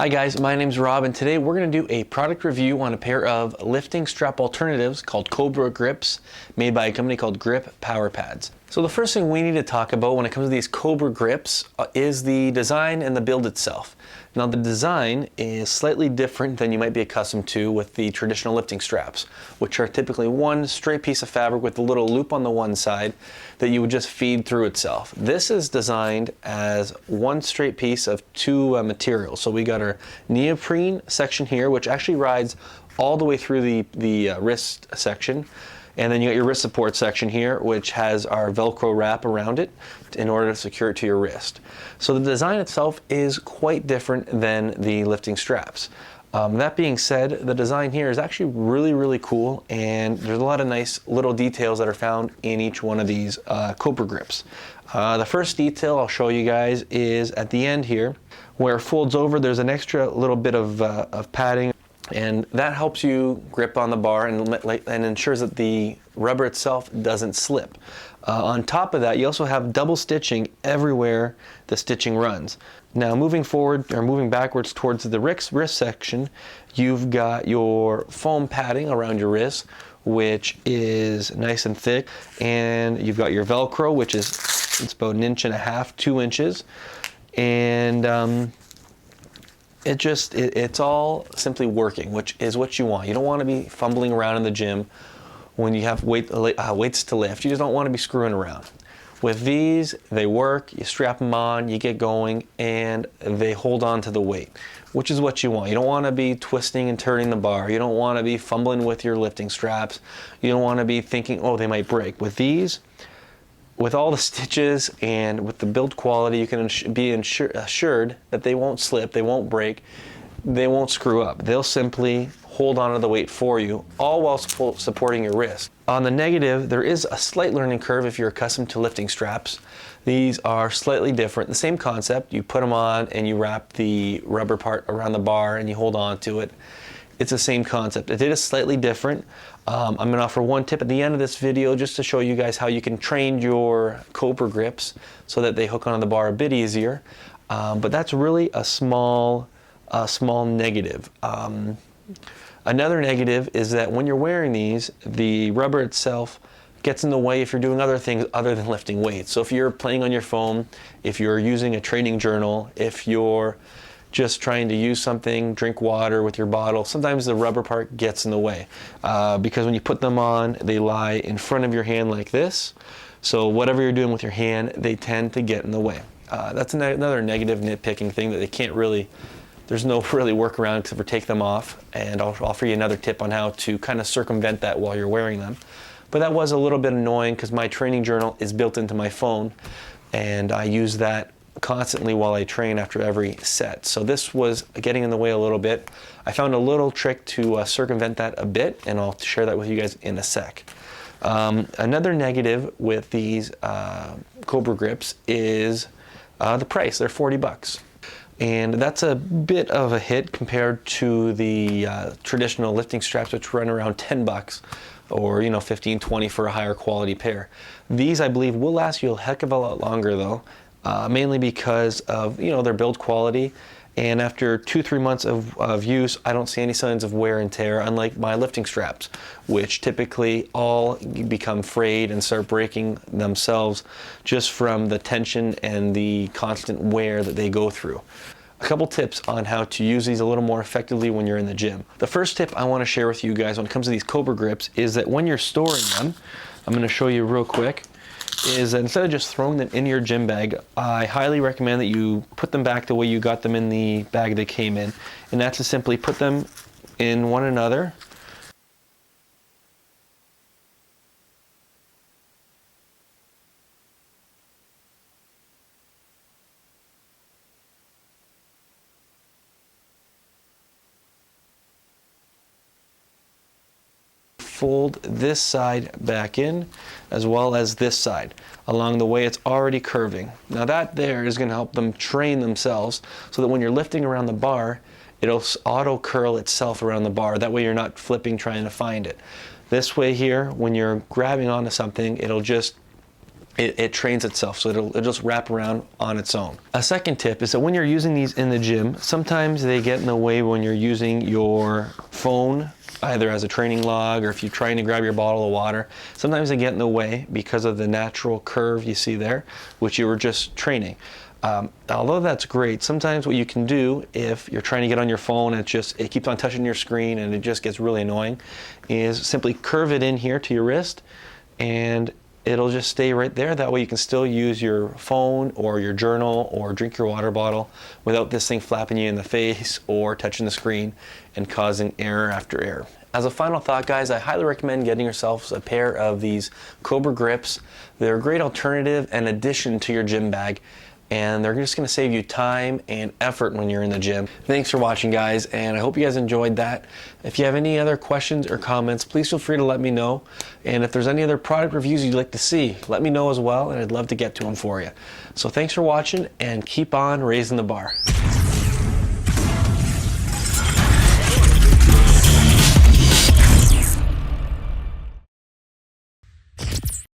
Hi guys, my name's Rob and today we're going to do a product review on a pair of lifting strap alternatives called Cobra Grips made by a company called Grip Power Pads. So the first thing we need to talk about when it comes to these Cobra Grips is the design and the build itself. Now the design is slightly different than you might be accustomed to with the traditional lifting straps, which are typically one straight piece of fabric with a little loop on the one side that you would just feed through itself. This is designed as one straight piece of two materials. So we got our neoprene section here, which actually rides all the way through the wrist section. And then you got your wrist support section here, which has our Velcro wrap around it in order to secure it to your wrist. So the design itself is quite different than the lifting straps. That being said, the design here is actually really cool, and there's a lot of nice little details that are found in each one of these Cobra Grips. The first detail I'll show you guys is at the end here, where it folds over, there's an extra little bit of padding. And that helps you grip on the bar and ensures that the rubber itself doesn't slip. On top of that, you also have double stitching everywhere the stitching runs. Now moving forward or moving backwards towards the wrist section, you've got your foam padding around your wrist, which is nice and thick, and you've got your Velcro, which is it's about 1.5 inches, 2 inches, and it's all simply working, which is what you want. You don't want to be fumbling around in the gym when you have weights to lift. You just don't want to be screwing around. With these, they work, you strap them on, you get going, and they hold on to the weight, which is what you want. You don't want to be twisting and turning the bar. You don't want to be fumbling with your lifting straps. You don't want to be thinking, oh, they might break. With these, with all the stitches and with the build quality, you can be assured that they won't slip, they won't break, they won't screw up. They'll simply hold on to the weight for you, all while supporting your wrist. On the negative, there is a slight learning curve if you're accustomed to lifting straps. These are slightly different. The same concept, you put them on and you wrap the rubber part around the bar and you hold on to it. It's the same concept. It is slightly different. I'm going to offer one tip at the end of this video just to show you guys how you can train your Cobra Grips so that they hook onto the bar a bit easier. But that's really a small negative. Another negative is that when you're wearing these, the rubber itself gets in the way if you're doing other things other than lifting weights. So if you're playing on your phone, if you're using a training journal, if you're just trying to use something, drink water with your bottle, sometimes the rubber part gets in the way because when you put them on, they lie in front of your hand like this. So whatever you're doing with your hand, they tend to get in the way. That's another negative nitpicking thing that they can't really, there's no really workaround except for take them off, and I'll offer you another tip on how to kind of circumvent that while you're wearing them. But that was a little bit annoying because my training journal is built into my phone and I use that constantly while I train after every set. So this was getting in the way a little bit. I found a little trick to circumvent that a bit, and I'll share that with you guys in a sec. Another negative with these Cobra Grips is the price. They're 40 bucks. And that's a bit of a hit compared to the traditional lifting straps, which run around 10 bucks or 15, 20 for a higher quality pair. These, I believe, will last you a heck of a lot longer though. Mainly because of their build quality, and after 2-3 months of use, I don't see any signs of wear and tear, unlike my lifting straps, which typically all become frayed and start breaking themselves just from the tension and the constant wear that they go through. A couple tips on how to use these a little more effectively when you're in the gym. The first tip I want to share with you guys when it comes to these Cobra Grips is that when you're storing them, I'm going to show you real quick, is that instead of just throwing them in your gym bag, I highly recommend that you put them back the way you got them in the bag they came in. And that's to simply put them in one another. Fold this side back in as well as this side. Along the way, it's already curving. Now that there is going to help them train themselves so that when you're lifting around the bar, it'll auto curl itself around the bar. That way you're not flipping trying to find it. This way here, when you're grabbing onto something, it'll it trains itself, so it'll just wrap around on its own. A second tip is that when you're using these in the gym, sometimes they get in the way when you're using your phone, either as a training log or if you're trying to grab your bottle of water. Sometimes they get in the way because of the natural curve you see there, which you were just training. Although that's great, sometimes what you can do if you're trying to get on your phone and it keeps on touching your screen and it just gets really annoying, is simply curve it in here to your wrist and it'll just stay right there. That way you can still use your phone or your journal or drink your water bottle without this thing flapping you in the face or touching the screen and causing error after error. As a final thought, guys, I highly recommend getting yourselves a pair of these Cobra Grips. They're a great alternative and addition to your gym bag, and they're just going to save you time and effort when you're in the gym. Thanks for watching, guys, and I hope you guys enjoyed that. If you have any other questions or comments, please feel free to let me know. And if there's any other product reviews you'd like to see, let me know as well, and I'd love to get to them for you. So thanks for watching, and keep on raising the bar.